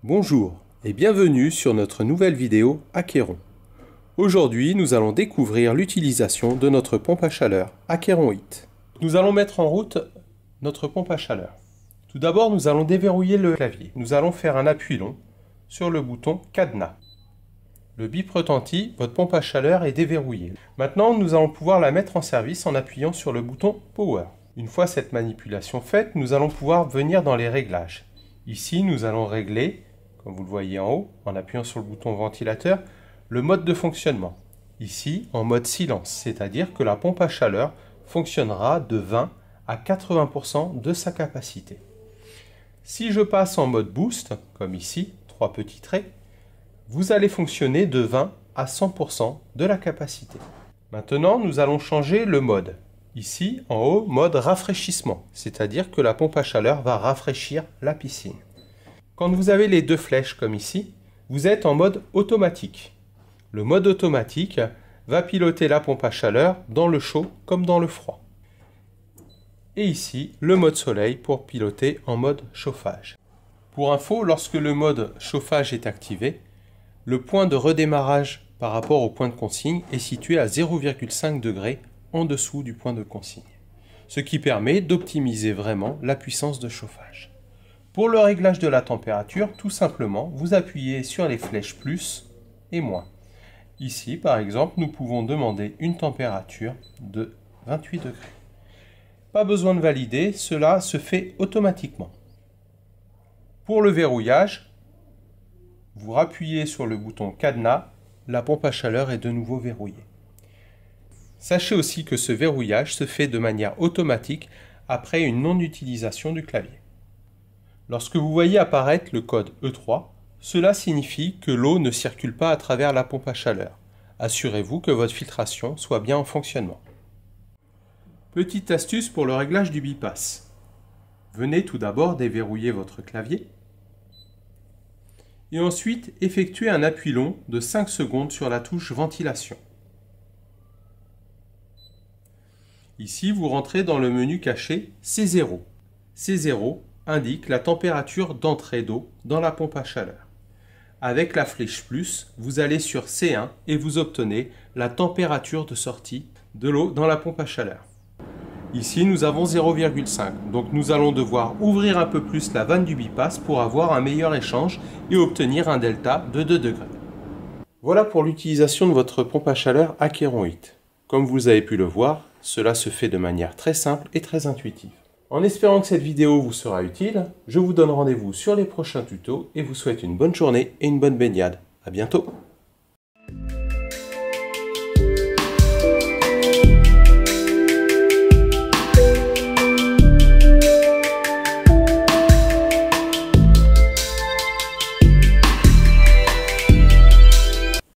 Bonjour et bienvenue sur notre nouvelle vidéo Acqueron. Aujourd'hui, nous allons découvrir l'utilisation de notre pompe à chaleur Acqueron Heat. Nous allons mettre en route notre pompe à chaleur. Tout d'abord, nous allons déverrouiller le clavier. Nous allons faire un appui long sur le bouton cadenas. Le bip retentit, votre pompe à chaleur est déverrouillée. Maintenant, nous allons pouvoir la mettre en service en appuyant sur le bouton Power. Une fois cette manipulation faite, nous allons pouvoir venir dans les réglages. Ici, nous allons régler, comme vous le voyez en haut, en appuyant sur le bouton ventilateur, le mode de fonctionnement. Ici, en mode silence, c'est-à-dire que la pompe à chaleur fonctionnera de 20 à 80% de sa capacité. Si je passe en mode boost, comme ici, 3 petits traits, vous allez fonctionner de 20 à 100% de la capacité. Maintenant, nous allons changer le mode. Ici, en haut, mode rafraîchissement, c'est-à-dire que la pompe à chaleur va rafraîchir la piscine. Quand vous avez les deux flèches comme ici, vous êtes en mode automatique. Le mode automatique va piloter la pompe à chaleur dans le chaud comme dans le froid. Et ici, le mode soleil pour piloter en mode chauffage. Pour info, lorsque le mode chauffage est activé, le point de redémarrage par rapport au point de consigne est situé à 0,5 degrés en dessous du point de consigne, ce qui permet d'optimiser vraiment la puissance de chauffage. Pour le réglage de la température, tout simplement, vous appuyez sur les flèches plus et moins. Ici, par exemple, nous pouvons demander une température de 28 degrés. Pas besoin de valider, cela se fait automatiquement. Pour le verrouillage, vous appuyez sur le bouton cadenas, la pompe à chaleur est de nouveau verrouillée. Sachez aussi que ce verrouillage se fait de manière automatique après une non-utilisation du clavier. Lorsque vous voyez apparaître le code E3, cela signifie que l'eau ne circule pas à travers la pompe à chaleur. Assurez-vous que votre filtration soit bien en fonctionnement. Petite astuce pour le réglage du bypass. Venez tout d'abord déverrouiller votre clavier et ensuite effectuez un appui long de 5 secondes sur la touche ventilation. Ici, vous rentrez dans le menu caché C0. C0 indique la température d'entrée d'eau dans la pompe à chaleur. Avec la flèche plus, vous allez sur C1 et vous obtenez la température de sortie de l'eau dans la pompe à chaleur. Ici, nous avons 0,5, donc nous allons devoir ouvrir un peu plus la vanne du bypass pour avoir un meilleur échange et obtenir un delta de 2 degrés. Voilà pour l'utilisation de votre pompe à chaleur Acqueron Heat. Comme vous avez pu le voir, cela se fait de manière très simple et très intuitive. En espérant que cette vidéo vous sera utile, je vous donne rendez-vous sur les prochains tutos et vous souhaite une bonne journée et une bonne baignade. À bientôt!